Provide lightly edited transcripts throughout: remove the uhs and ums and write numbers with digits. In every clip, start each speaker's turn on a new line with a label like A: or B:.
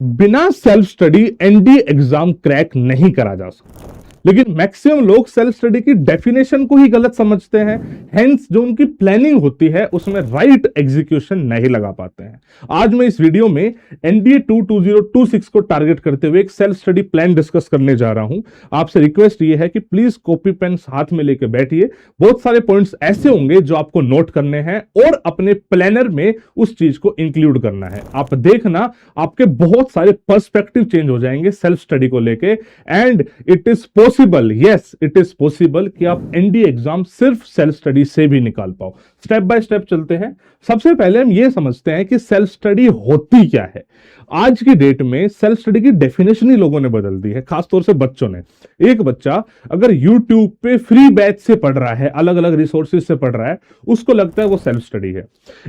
A: बिना self study NDA exam crack नहीं करा जा सकता, लेकिन मैक्सिमम लोग सेल्फ स्टडी की डेफिनेशन को ही गलत समझते हैं। हेंस जो उनकी प्लानिंग होती है उसमें राइट एग्जीक्यूशन नहीं लगा पाते हैं। आज मैं इस वीडियो में एनडीए 2026 को टारगेट करते हुए एक सेल्फ स्टडी प्लान डिस्कस करने जा रहा हूं। आपसे रिक्वेस्ट ये है कि प्लीज कॉपी पेन हाथ में लेके बैठिए। बहुत सारे पॉइंट्स ऐसे होंगे जो आपको नोट करने हैं और अपने प्लानर में उस चीज को इंक्लूड करना है। आप देखना, आपके बहुत सारे पर्सपेक्टिव चेंज हो जाएंगे सेल्फ स्टडी को लेके। And it is possible, yes it is possible कि आप एनडीए एग्जाम सिर्फ सेल्फ स्टडी से भी निकाल पाओ। स्टेप बाय स्टेप चलते हैं। सबसे पहले हम ये समझते हैं कि सेल्फ स्टडी होती क्या है। आज की डेट में सेल्फ स्टडी की डेफिनेशन ही लोगों ने बदल दी है, खासतौर से बच्चों ने। एक बच्चा अगर YouTube पे फ्री बैच से पढ़ रहा है, अलग अलग रिसोर्सेज से पढ़ रहा है, उसको लगता है वो सेल्फ स्टडी है।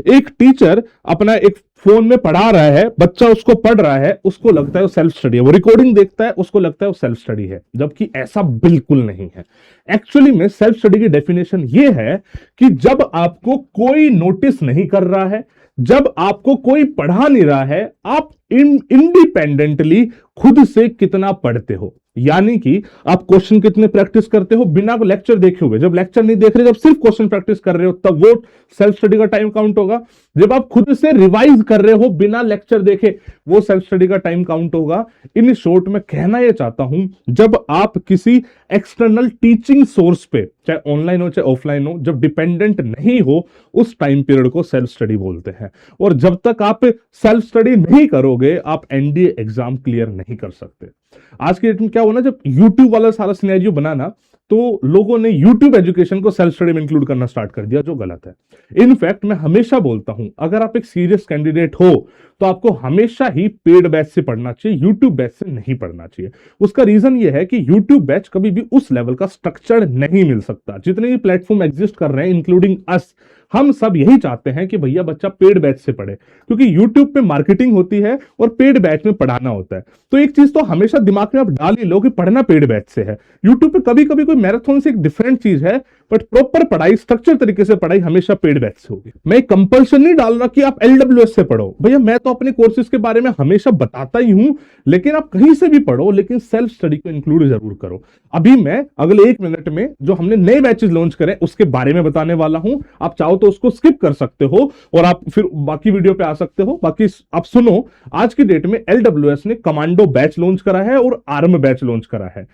A: एक टीचर अपना एक फोन में पढ़ा रहा है, बच्चा उसको पढ़ रहा है, उसको लगता है वो सेल्फ स्टडी है। वो रिकॉर्डिंग देखता है, उसको लगता है वो सेल्फ स्टडी है, जबकि ऐसा बिल्कुल नहीं है। एक्चुअली में सेल्फ स्टडी की डेफिनेशन ये है कि जब आपको कोई नोटिस नहीं कर रहा है, जब आपको कोई पढ़ा नहीं रहा है, आप इंडिपेंडेंटली खुद से कितना पढ़ते हो। यानी कि आप क्वेश्चन कितने प्रैक्टिस करते हो बिना लेक्चर देखे हुए। जब लेक्चर नहीं देख रहे, जब सिर्फ क्वेश्चन प्रैक्टिस कर रहे हो, तब वो सेल्फ स्टडी का टाइम काउंट होगा। जब आप खुद से रिवाइज कर रहे हो बिना लेक्चर देखे, वो सेल्फ स्टडी का टाइम काउंट होगा। इन शॉर्ट में कहना यह चाहता हूं, जब आप किसी एक्सटर्नल टीचिंग सोर्स पे, चाहे ऑनलाइन हो चाहे ऑफलाइन हो, जब डिपेंडेंट नहीं हो, उस टाइम पीरियड को सेल्फ स्टडी बोलते हैं। और जब तक आप सेल्फ स्टडी नहीं करोगे, आप एनडीए एग्जाम क्लियर नहीं कर सकते। आज के डेट में क्या होना, जब यूट्यूब वाला सारा सिनेरियो बनाना, तो लोगों ने यूट्यूब एजुकेशन को सेल्फ स्टडी में इंक्लूड करना स्टार्ट कर दिया, जो गलत है। इनफैक्ट मैं हमेशा बोलता हूं, अगर आप एक सीरियस कैंडिडेट हो तो आपको हमेशा ही पेड बैच से पढ़ना चाहिए, यूट्यूब बैच से नहीं पढ़ना चाहिए। उसका रीजन यह है कि यूट्यूब बैच कभी भी उस लेवल का स्ट्रक्चर नहीं मिल सकता। जितने भी प्लेटफॉर्म एग्जिस्ट कर रहे हैं, इंक्लूडिंग अस, हम सब यही चाहते हैं कि भैया बच्चा पेड बैच से पढ़े, क्योंकि यूट्यूब पे मार्केटिंग होती है और पेड बैच में पढ़ाना होता है। तो एक चीज तो हमेशा दिमाग में आप डाल ही लो कि पढ़ना पेड बैच से है। यूट्यूब पे कभी कभी कोई मैराथन से एक डिफरेंट चीज है, बट प्रॉपर पढ़ाई, स्ट्रक्चर तरीके से पढ़ाई हमेशा पेड बैच से होगी। मैं कंपल्शन नहीं डाल रहा कि आप एलडब्ल्यूएस से पढ़ो। भैया मैं तो अपने कोर्सेज के बारे में हमेशा बताता ही हूं, लेकिन आप कहीं से भी पढ़ो, लेकिन सेल्फ स्टडी को इंक्लूड जरूर करो। अभी मैं अगले 1 मिनट में जो हमने नए बैचेस लॉन्च करें उसके बारे में बताने वाला हूं। आप चाहो तो उसको स्किप कर सकते हो और आप फिर बाकी वीडियो पे आ सकते हो। बाकी आप सुनो, आज की डेट में एलडब्ल्यूएस ने कमांडो बैच लॉन्च करा है और आर्म बैच लॉन्च करा है।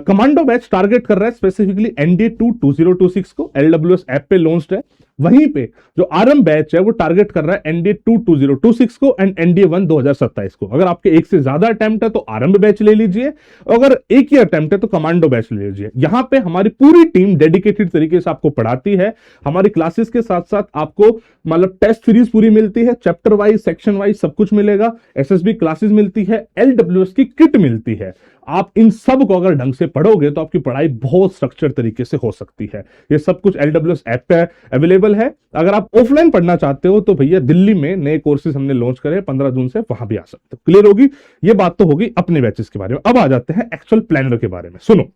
A: कमांडो बैच टारगेट कर रहा है स्पेसिफिकली एनडीए 2026 को, एलडब्ल्यूएस ऐप पे लॉन्च्ड है। वहीं पे जो आरएम बैच है वो टारगेट कर रहा है एनडीए 2026 को एंड एनडीए 1 2027 को। अगर आपके एक से ज्यादा अटेम्प्ट है तो आरएम बैच ले लीजिए, अगर एक ही अटेम्प्ट है तो कमांडो बैच ले लीजिए। यहां पे हमारी पूरी टीम डेडिकेटेड तरीके से आपको पढ़ाती है। हमारी क्लासेस के साथ साथ आपको मतलब टेस्ट सीरीज पूरी मिलती है, चैप्टर वाइज, सेक्शन वाइज सब कुछ मिलेगा। एसएसबी क्लासेस मिलती है, एलडब्ल्यूएस की किट मिलती है। आप इन सब को अगर ढंग से पढ़ोगे तो आपकी पढ़ाई बहुत स्ट्रक्चर तरीके से हो सकती है। ये सब कुछ एलडब्ल्यूएस ऐप पे अवेलेबल है। अगर आप ऑफलाइन पढ़ना चाहते हो तो भैया दिल्ली में नए कोर्सेज हमने लॉन्च करे 15 जून से, वहां भी आ सकते हो। क्लियर होगी? ये बात तो होगी अपने बैचेस के बारे में। अब आ जाते हैं एक्चुअल प्लानर के बारे में। सुनो,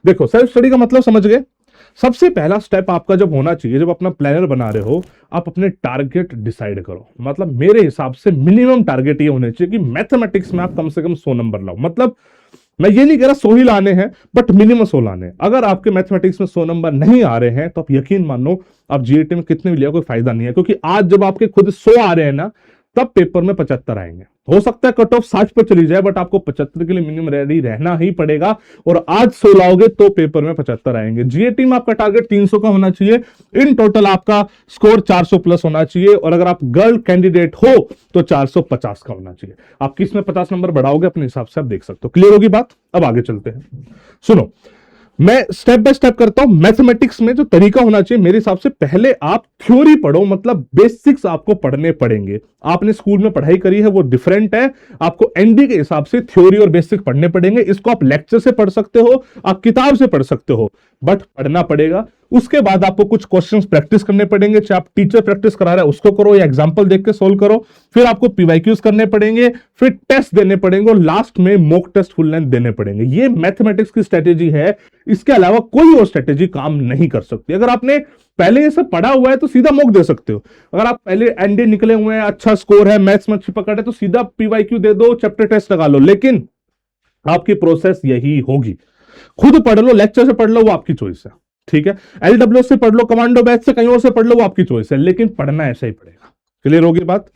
A: देखो सेल्फ स्टडी का मतलब समझ गए। सबसे पहला स्टेप आपका जब होना चाहिए, जब अपना प्लानर बना रहे हो, आप अपने टारगेट डिसाइड करो। मतलब मेरे हिसाब से मिनिमम टारगेट ये होने चाहिए कि मैथमेटिक्स में आप कम से कम 100 नंबर लाओ। मतलब मैं ये नहीं कह रहा 100 ही लाने हैं, बट मिनिमम 100 लाने। अगर आपके मैथमेटिक्स में 100 नंबर नहीं आ रहे हैं तो आप यकीन मानो आप जीएटी में कितने भी लिया कोई फायदा नहीं है, क्योंकि आज जब आपके खुद 100 आ रहे हैं ना, तब पेपर में 75 आएंगे। हो सकता है कट ऑफ 60 पर चली जाए, बट आपको 75 के लिए मिनिमम रेडी रहना ही पड़ेगा। और आज 100 लाओगे तो पेपर में 75 आएंगे। जीएटी में आपका टारगेट 300 का होना चाहिए। इन टोटल आपका स्कोर 400 प्लस होना चाहिए। और अगर आप गर्ल कैंडिडेट हो तो 450 का होना चाहिए। आप किस में 50 नंबर बढ़ाओगे अपने हिसाब से आप देख सकते हो। क्लियर होगी बात? अब आगे चलते हैं। सुनो, मैं स्टेप बाय स्टेप करता हूं। मैथमेटिक्स में जो तरीका होना चाहिए मेरे हिसाब से, पहले आप थ्योरी पढ़ो, मतलब बेसिक्स आपको पढ़ने पड़ेंगे। आपने स्कूल में पढ़ाई करी है वो डिफरेंट है, आपको एनडी के हिसाब से थ्योरी और बेसिक पढ़ने पड़ेंगे। इसको आप लेक्चर से पढ़ सकते हो, आप किताब से पढ़ सकते हो, बट पढ़ना पड़ेगा। उसके बाद आपको कुछ क्वेश्चंस प्रैक्टिस करने पड़ेंगे, चाहे आप टीचर प्रैक्टिस करा रहे हैं उसको करो या एग्जांपल देख के सोल्व करो, फिर आपको पीवाईक्यूज करने पड़ेंगे, फिर टेस्ट देने पड़ेंगे और लास्ट में मॉक टेस्ट फुल लेंथ देने पड़ेंगे। ये मैथमेटिक्स की स्ट्रेटेजी है, इसके अलावा कोई और स्ट्रेटेजी काम नहीं कर सकती। अगर आपने पहले ये सब पढ़ा हुआ है तो सीधा मॉक दे सकते हो, अगर आप पहले एनडीए निकले हुए हैं, अच्छा स्कोर है, मैथ्स में अच्छी पकड़ है, तो सीधा पीवाईक्यू दे दो, चैप्टर टेस्ट लगा लो। लेकिन आपकी प्रोसेस यही होगी, खुद पढ़ लो, लेक्चर से पढ़ लो, वो आपकी चॉइस है, ठीक है। एलडब्ल्यू से पढ़ लो, कमांडो बैच से कहीं और से पढ़ लो, वो आपकी चॉइस है, लेकिन पढ़ना ऐसा ही पड़ेगा। क्लियर होगी बात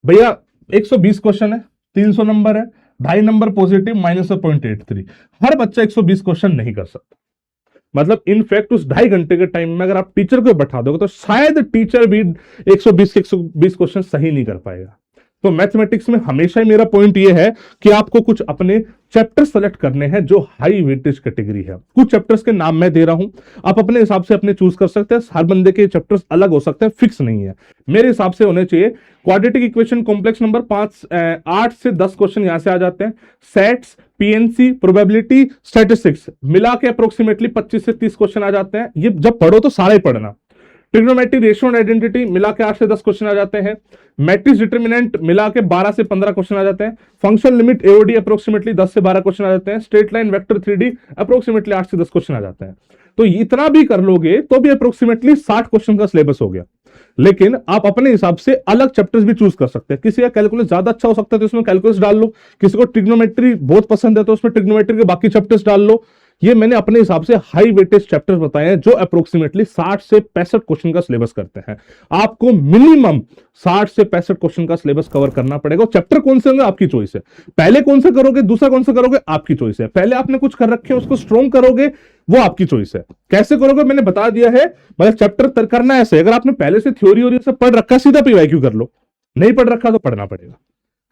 A: भैया? 120 क्वेश्चन है, 300 नंबर है, 2.5 नंबर पॉजिटिव, -0.83। हर बच्चा 120 क्वेश्चन नहीं कर सकता। मतलब इनफैक्ट उस 2.5 घंटे के टाइम में अगर आप टीचर को बैठा दोगे तो शायद टीचर भी 120 क्वेश्चन सही नहीं कर पाएगा। तो मैथमेटिक्स में हमेशा ही मेरा पॉइंट ये है कि आपको कुछ अपने चैप्टर सेलेक्ट करने हैं जो हाई वेटेज कैटेगरी है। कुछ चैप्टर्स के नाम मैं दे रहा हूं, आप अपने हिसाब से अपने चूज कर सकते हैं। हर बंदे के चैप्टर्स अलग हो सकते हैं, फिक्स नहीं है। मेरे हिसाब से होने चाहिए क्वाड्रेटिक इक्वेशन कॉम्प्लेक्स नंबर 8 से 10 क्वेश्चन यहां से आ जाते हैं। सेट्स, पीएनसी, प्रोबेबिलिटी, स्टैटिस्टिक्स मिला के अप्रोक्सीमेटली 25 से 30 क्वेश्चन आ जाते हैं। ये जब पढ़ो तो सारा ही पढ़ना। ट्रिग्नोमेट्री, रेशियो एंड आइडेंटिटी मिला के 8 से 10 क्वेश्चन आ जाते हैं। मैट्रिक्स डिटर्मिनेंट मिला के 12 से 15 क्वेश्चन आ जाते हैं। फंक्शन लिमिट एओडी अप्रोक्सीमेटली 10 से 12 क्वेश्चन आ जाते हैं। Straight line vector 3D approximately 8 से 10 क्वेश्चन आ जाते हैं। तो इतना भी कर लोगे तो भी अप्रोक्सीमेटली 60 क्वेश्चन का सिलेबस हो गया। लेकिन आप अपने हिसाब से अलग चैप्टर्स भी चूज कर सकते हैं। किसी का कैलकुलस ज्यादा अच्छा हो सकता है तो उसमें कैलकुलस डाल लो, किसी को ट्रिग्नोमेट्री बहुत पसंद है तो उसमें ट्रिग्नोमेट्री के बाकी चैप्टर्स डाल लो। ये मैंने अपने हिसाब से हाई वेटेज चैप्टर्स बताए हैं जो अप्रोक्सीमेटली 60 से 65 क्वेश्चन का सिलेबस करते हैं। आपको मिनिमम 60 से 65 क्वेश्चन का सिलेबस कवर करना पड़ेगा। चैप्टर कौन से होंगे आपकी चॉइस है, पहले कौन से करोगे, दूसरा कौन सा करोगे, आपकी चॉइस है। पहले आपने कुछ कर रखे उसको स्ट्रॉन्ग करोगे, वो आपकी चॉइस है। कैसे करोगे मैंने बता दिया है, मतलब चैप्टर करना ऐसे, अगर आपने पहले से थ्योरी और ये सब पढ़ रखा सीधा पीवाईक्यू कर लो, नहीं पढ़ रखा तो पढ़ना पड़ेगा।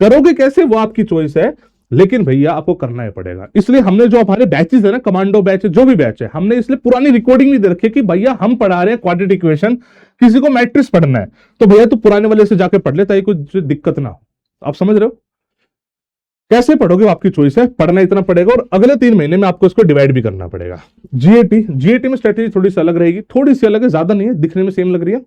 A: करोगे कैसे वो आपकी चॉइस है, लेकिन भैया आपको करना ही पड़ेगा। इसलिए हमने जो हमारे बैचेस है ना, कमांडो बैच है, जो भी बैच है, हमने इसलिए पुरानी रिकॉर्डिंग भी दे रखी है कि भैया हम पढ़ा रहे हैं क्वाड्रेटिक इक्वेशन, किसी को मैट्रिक्स पढ़ना है तो भैया तो पुराने वाले से जाके पढ़ ले ताकि कोई दिक्कत ना हो। आप समझ रहे हो? कैसे पढ़ोगे वो आपकी चॉइस है, पढ़ना इतना पड़ेगा और अगले 3 महीने में आपको इसको डिवाइड भी करना पड़ेगा। जीएटी में स्ट्रेटेजी थोड़ी सी अलग रहेगी, थोड़ी सी अलग है, ज्यादा नहीं है, दिखने में सेम लग रही है।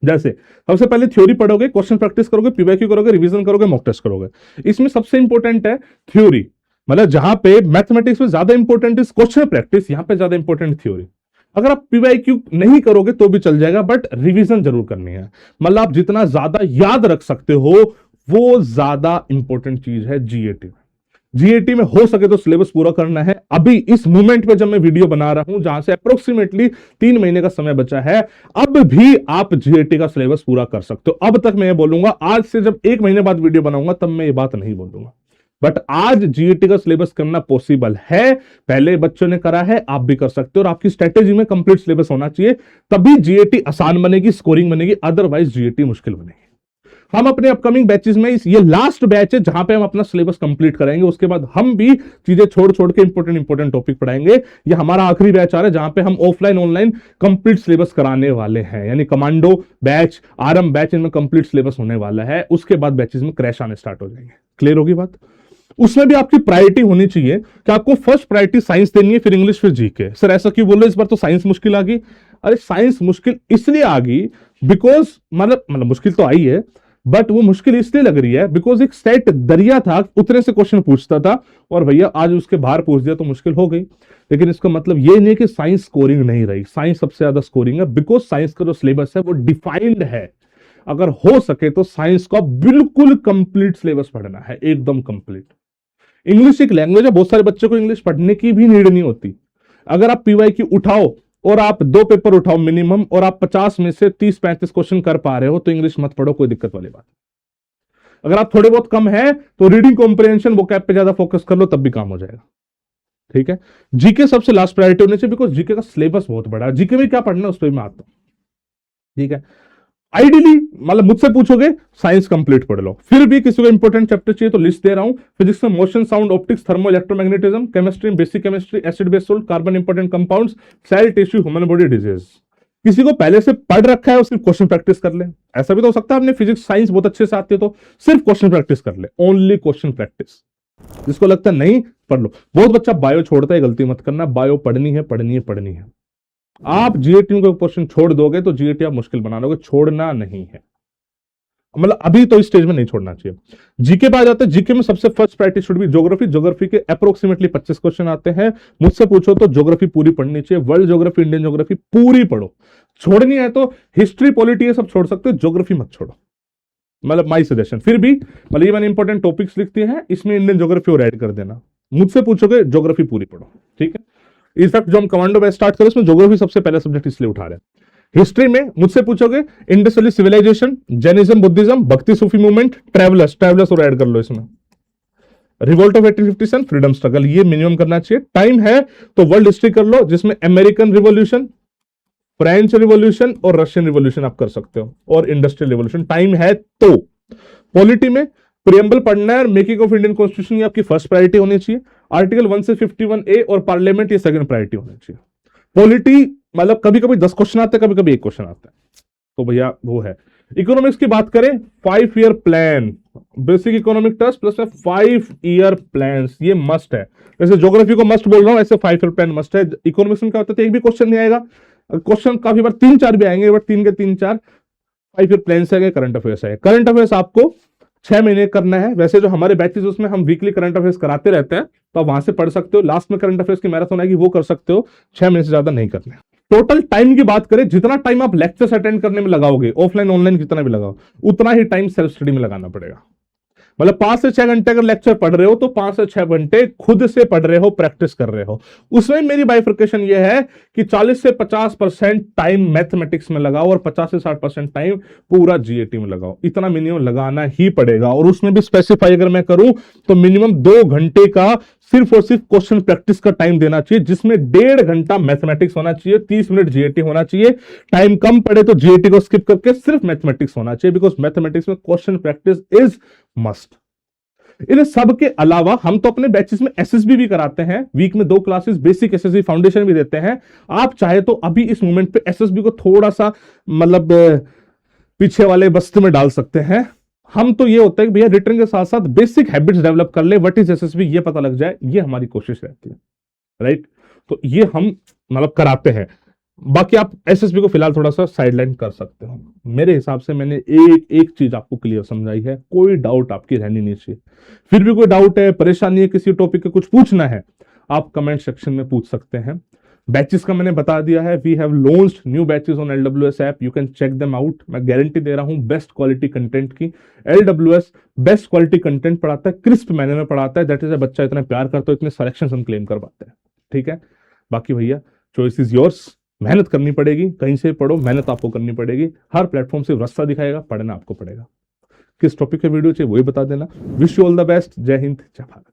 A: जैसे सबसे पहले थ्योरी पढ़ोगे, क्वेश्चन प्रैक्टिस करोगे, पीवाईक्यू करोगे, रिवीजन करोगे, मॉक टेस्ट करोगे। इसमें सबसे इंपॉर्टेंट है थ्योरी, मतलब जहां पे मैथमेटिक्स में ज्यादा इंपॉर्टेंट है क्वेश्चन प्रैक्टिस, यहां पे ज्यादा इंपॉर्टेंट थ्योरी। अगर आप पीवाईक्यू नहीं करोगे तो भी चल जाएगा, बट रिवीजन जरूर करनी है। मतलब आप जितना ज्यादा याद रख सकते हो वो ज्यादा इंपॉर्टेंट चीज है जीएटी में। जीएटी में हो सके तो सिलेबस पूरा करना है। अभी इस मोमेंट पे जब मैं वीडियो बना रहा हूं, जहां से अप्रोक्सीमेटली 3 महीने का समय बचा है, अब भी आप जीएटी का सिलेबस पूरा कर सकते हो। अब तक मैं ये बोलूंगा, आज से जब 1 महीने बाद वीडियो बनाऊंगा तब मैं ये बात नहीं बोलूंगा, बट आज जीएटी का सिलेबस करना पॉसिबल है। पहले बच्चों ने करा है, आप भी कर सकते हो, और आपकी स्ट्रेटेजी में कंप्लीट सिलेबस होना चाहिए, तभी जीएटी आसान बनेगी, स्कोरिंग बनेगी, अदरवाइज जीएटी मुश्किल बनेगी। हम अपने अपकमिंग बैचेस में ये लास्ट बैच है जहां पे हम अपना सिलेबस कंप्लीट करेंगे, उसके बाद हम भी चीजें छोड़ छोड़ के इंपॉर्टेंट टॉपिक पढ़ाएंगे। ये हमारा आखिरी बैच आ रहा है जहां पे हम ऑफलाइन ऑनलाइन कंप्लीट सिलेबस कराने वाले हैं, यानी कमांडो बैच, आरएम बैच, इनमें कंप्लीट सिलेबस होने वाला है। उसके बाद बैचेस में क्रैश आने स्टार्ट हो जाएंगे। क्लियर होगी बात? उसमें भी आपकी प्रायोरिटी होनी चाहिए कि आपको फर्स्ट प्रायोरिटी साइंस देनी है, फिर इंग्लिश, फिर जीके। सर ऐसा क्यों बोल रहे, इस बार तो साइंस मुश्किल आ गई? अरे साइंस मुश्किल इसलिए आ गई बिकॉज मतलब मुश्किल तो आई है, बट वो मुश्किल इसलिए लग रही है बिकॉज एक सेट दरिया था, उतने से क्वेश्चन पूछता था, और भैया आज उसके बाहर पूछ दिया तो मुश्किल हो गई। लेकिन इसका मतलब ये नहीं कि साइंस स्कोरिंग नहीं रही, साइंस सबसे ज्यादा स्कोरिंग है, बिकॉज साइंस का जो सिलेबस है वो डिफाइंड है। अगर हो सके तो साइंस का बिल्कुल कंप्लीट सिलेबस पढ़ना है, एकदम कंप्लीट। इंग्लिश एक लैंग्वेज है, बहुत सारे बच्चों को इंग्लिश पढ़ने की भी नीड नहीं होती। अगर आप पीवाईक्यू उठाओ और आप 2 पेपर उठाओ मिनिमम, और आप 50 में से 30-35 क्वेश्चन कर पा रहे हो तो इंग्लिश मत पढ़ो, कोई दिक्कत वाली बात। अगर आप थोड़े बहुत कम है तो रीडिंग कॉम्प्रिहेंशन, वोकैब पे ज्यादा फोकस कर लो, तब भी काम हो जाएगा। ठीक है, जीके सबसे लास्ट प्रायोरिटी होनी चाहिए, बिकॉज जीके का सिलेबस बहुत बड़ा है। जीके में क्या पढ़ना है उस पर मैं आता हूं। ठीक है, आइडियली मतलब मुझसे पूछोगे साइंस कंप्लीट पढ़ लो, फिर भी किसी को इंपॉर्टेंट चैप्टर चाहिए तो लिस्ट दे रहा हूं। फिजिक्स में motion, sound, optics, thermo electromagnetism, chemistry में basic chemistry, acid base salt, carbon important compounds, cell, tissue, human body disease. किसी को पहले से पढ़ रखा है, सिर्फ क्वेश्चन प्रैक्टिस कर ले। ऐसा भी तो हो सकता है आपने फिजिक्स साइंस बहुत अच्छे से आती है तो सिर्फ क्वेश्चन प्रैक्टिस कर ले, ओनली क्वेश्चन प्रैक्टिस। जिसको लगता है नहीं, पढ़ लो। बहुत बच्चा बायो छोड़ता है, गलती मत करना, बायो पढ़नी है, पढ़नी है, पढ़नी है। आप जीएटी को क्वेश्चन छोड़ दोगे तो जीएटी आप मुश्किल बना लोगे, छोड़ना नहीं है, मतलब अभी तो इस स्टेज में नहीं छोड़ना चाहिए। जीके पे आ जाते हैं। जीके में सबसे first priority should be geography. Geography के अप्रोक्सीमेटली 25 क्वेश्चन आते हैं। मुझसे पूछो तो ज्योग्राफी पूरी पढ़नी चाहिए। वर्ल्ड ज्योग्राफी, इंडियन ज्योग्राफी पूरी पढ़ो। छोड़नी है तो हिस्ट्री, पॉलिटी ये सब छोड़ सकते हो, ज्योग्राफी मत छोड़ो, मतलब माई सजेशन। फिर भी मतलब ये मैंने इंपॉर्टेंट टॉपिक्स लिखते हैं, इसमें इंडियन ज्योग्राफी और ऐड कर देना। मुझसे पूछोगे ज्योग्राफी पूरी पढ़ो, ठीक है। इनफैक्ट जो हम कमांडो बैच स्टार्ट करें उसमें ज्योग्राफी सबसे पहला सब्जेक्ट इसलिए उठा रहे हैं। हिस्ट्री में मुझसे पूछोगे Indus valley civilisation, Jainism, Buddhism, bhakti Sufi movement, travellers और ऐड कर लो इसमें। रिवोल्ट ऑफ 1857, फ्रीडम स्ट्रगल, ये मिनिमम करना चाहिए। टाइम है तो वर्ल्ड हिस्ट्री कर लो, जिसमें अमेरिकन रिवॉल्यूशन, फ्रेंच रिवॉल्यूशन और रशियन रिवॉल्यूशन आप कर सकते हो, और इंडस्ट्रियल रिवॉल्यूशन। टाइम है तो पॉलिटी में प्रियम्बल पढ़ना है और मेकिंग ऑफ इंडियन कॉन्स्टिट्यूशन ये आपकी फर्स्ट प्रायोरिटी होनी चाहिए। आर्टिकल 1 से 51A और पार्लियामेंट ये सेकंड प्रायोरिटी होनी चाहिए। पॉलिटी मतलब कभी कभी 10 क्वेश्चन आते हैं, कभी कभी 1 क्वेश्चन आता है, तो भैया वो है। इकोनॉमिक्स की बात करें, 5 year plan, basic economic test plus में 5 ईयर प्लान, ये मस्ट है। जैसे ज्योग्राफी को मस्ट बोल रहा हूं, ऐसे 5 ईयर प्लान मस्ट है। इकोनॉमिक्स में क्या होता है, एक भी क्वेश्चन नहीं आएगा, क्वेश्चन काफी बार 3-4 भी आएंगे, बट 3 के 3-4 5 ईयर प्लान से आएंगे। करंट अफेयर्स है, करंट अफेयर्स आपको 6 महीने करना है। वैसे जो हमारे बैचेस उसमें हम वीकली करंट अफेयर्स कराते रहते हैं, तो आप वहां से पढ़ सकते हो। लास्ट में करंट अफेयर्स की मैराथन आएगी, वो कर सकते हो। 6 महीने से ज्यादा नहीं करना है। टोटल टाइम की बात करें, जितना टाइम आप लेक्चर्स अटेंड करने में लगाओगे, ऑफलाइन ऑनलाइन जितना भी लगाओ, उतना ही टाइम सेल्फ स्टडी में लगाना पड़ेगा। मतलब 5 से 6 घंटे अगर लेक्चर पढ़ रहे हो तो 5 से 6 घंटे खुद से पढ़ रहे हो, प्रैक्टिस कर रहे हो। उसमें मेरी बाइफर्केशन यह है कि 40 से 50% टाइम मैथमेटिक्स में लगाओ और 50 से 60% टाइम पूरा जीएटी में लगाओ। इतना मिनिमम लगाना ही पड़ेगा। और उसमें भी स्पेसिफाई अगर मैं करूं तो मिनिमम 2 घंटे का सिर्फ और सिर्फ क्वेश्चन प्रैक्टिस का टाइम देना चाहिए, जिसमें 1.5 घंटा मैथमेटिक्स होना चाहिए, 30 मिनट जीएटी होना चाहिए। टाइम कम पड़े तो जीएटी को स्किप करके सिर्फ मैथमेटिक्स होना चाहिए, बिकॉज मैथमेटिक्स में क्वेश्चन प्रैक्टिस इज मस्ट। इन सब के अलावा हम तो अपने बैचेस में एसएसबी भी कराते हैं, वीक में 2 क्लासेस, बेसिक एसएसबी फाउंडेशन भी देते हैं। आप चाहे तो अभी इस मोमेंट पे एसएसबी को थोड़ा सा मतलब पीछे वाले बस्ते में डाल सकते हैं। हम तो ये होता है कि भैया रिटर्न के साथ साथ बेसिक हैबिट्स डेवलप कर ले, व्हाट इज एसएसबी ये पता लग जाए, ये हमारी कोशिश रहती है, राइट। तो ये हम मतलब कराते हैं। बाकी आप एसएसबी को फिलहाल थोड़ा सा साइडलाइन कर सकते हो। मेरे हिसाब से मैंने एक चीज आपको क्लियर समझाई है, कोई डाउट आपकी रहनी नहीं चाहिए। फिर भी कोई डाउट है, परेशानी है, किसी टॉपिक का कुछ पूछना है, आप कमेंट सेक्शन में पूछ सकते हैं। बैचेस का मैंने बता दिया है, we have launched new batches on LWS app, you can check them out. मैं गारंटी दे रहा हूं बेस्ट क्वालिटी कंटेंट की। LWS बेस्ट क्वालिटी कंटेंट पढ़ाता है, क्रिस्प मैनर में पढ़ाता है, दैट इज बच्चा इतना प्यार करता है, इतने सिलेक्शन हम क्लेम कर पाते हैं, ठीक है। बाकी भैया चॉइस इज योर्स, मेहनत करनी पड़ेगी, कहीं से पढ़ो, मेहनत आपको करनी पड़ेगी। हर प्लेटफॉर्म से रास्ता दिखाएगा, पढ़ना आपको पड़ेगा। किस टॉपिक पे वीडियो चाहिए वही बता देना। Wish you all the best. जय हिंद, जय भारत।